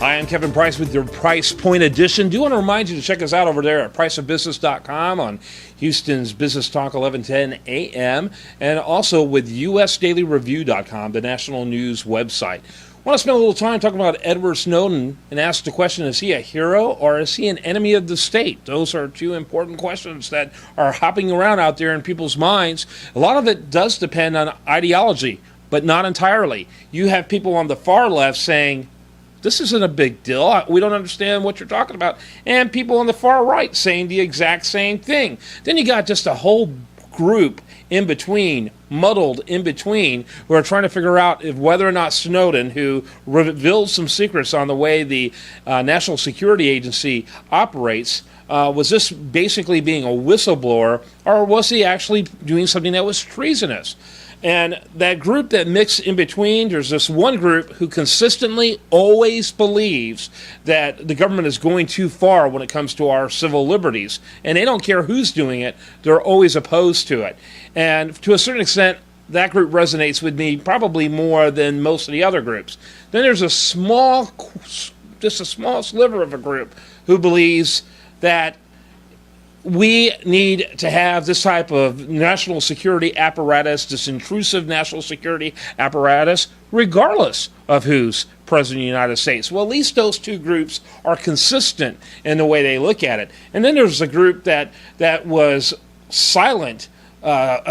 Hi, I'm Kevin Price with your Price Point Edition. Do want to remind you to check us out over there at priceofbusiness.com on Houston's Business Talk 1110 AM, and also with usdailyreview.com, the national news website. I want to spend a little time talking about Edward Snowden and ask the question, is he a hero or is he an enemy of the state? Those are two important questions that are hopping around out there in people's minds. A lot of it does depend on ideology, but not entirely. You have people on the far left saying, this isn't a big deal. We don't understand what you're talking about. And people on the far right saying the exact same thing. Then you got just a whole group in between, muddled in between, who are trying to figure out if whether or not Snowden, who revealed some secrets on the way the National Security Agency operates, was this basically being a whistleblower, or was he actually doing something that was treasonous? And that group that mix in between, there's this one group who consistently always believes that the government is going too far when it comes to our civil liberties. And they don't care who's doing it, they're always opposed to it. And to a certain extent, that group resonates with me probably more than most of the other groups. Then there's just a small sliver of a group who believes that we need to have this type of national security apparatus, this intrusive national security apparatus, regardless of who's president of the United States. Well, at least those two groups are consistent in the way they look at it. And then there's a group that was silent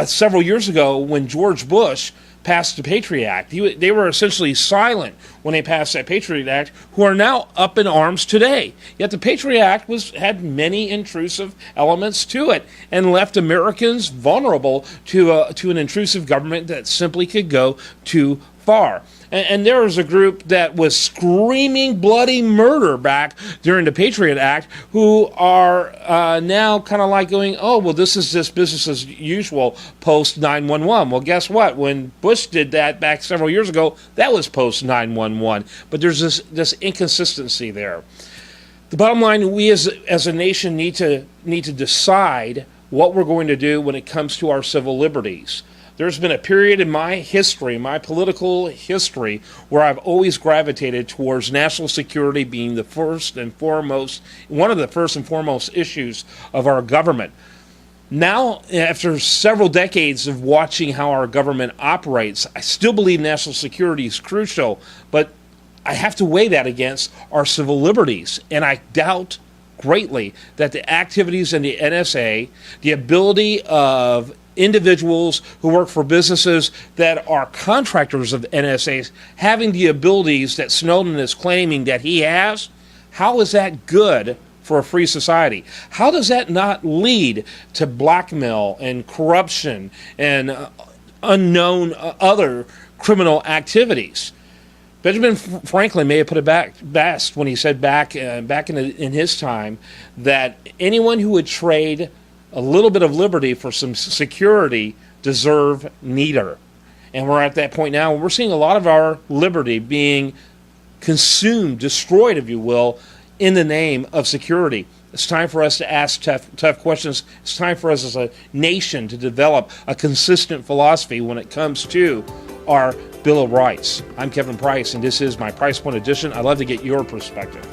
several years ago when George Bush passed the Patriot Act. They were essentially silent when they passed that Patriot Act, who are now up in arms today. Yet the Patriot Act had many intrusive elements to it and left Americans vulnerable to an intrusive government that simply could go too far. And there was a group that was screaming bloody murder back during the Patriot Act who are now kind of like going, oh, well, this is just business as usual post 9/11. Well, guess what? When Bush did that back several years ago, that was post 9/11. But there's this inconsistency there. The bottom line, we as a nation need to decide what we're going to do when it comes to our civil liberties. There's been a period in my history, my political history, where I've always gravitated towards national security being one of the first and foremost issues of our government. Now, after several decades of watching how our government operates, I still believe national security is crucial, but I have to weigh that against our civil liberties, and I doubt greatly that the activities in the NSA, the ability of individuals who work for businesses that are contractors of NSA having the abilities that Snowden is claiming that he has, how is that good for a free society? How does that not lead to blackmail and corruption and unknown other criminal activities? Benjamin Franklin may have put it best when he said back in his time that anyone who would trade a little bit of liberty for some security deserve neither. And we're at that point now. We're seeing a lot of our liberty being consumed, destroyed, if you will, in the name of security. It's time for us to ask tough questions. It's time for us as a nation to develop a consistent philosophy when it comes to our Bill of Rights. I'm Kevin Price, and this is my Price Point Edition. I'd love to get your perspective.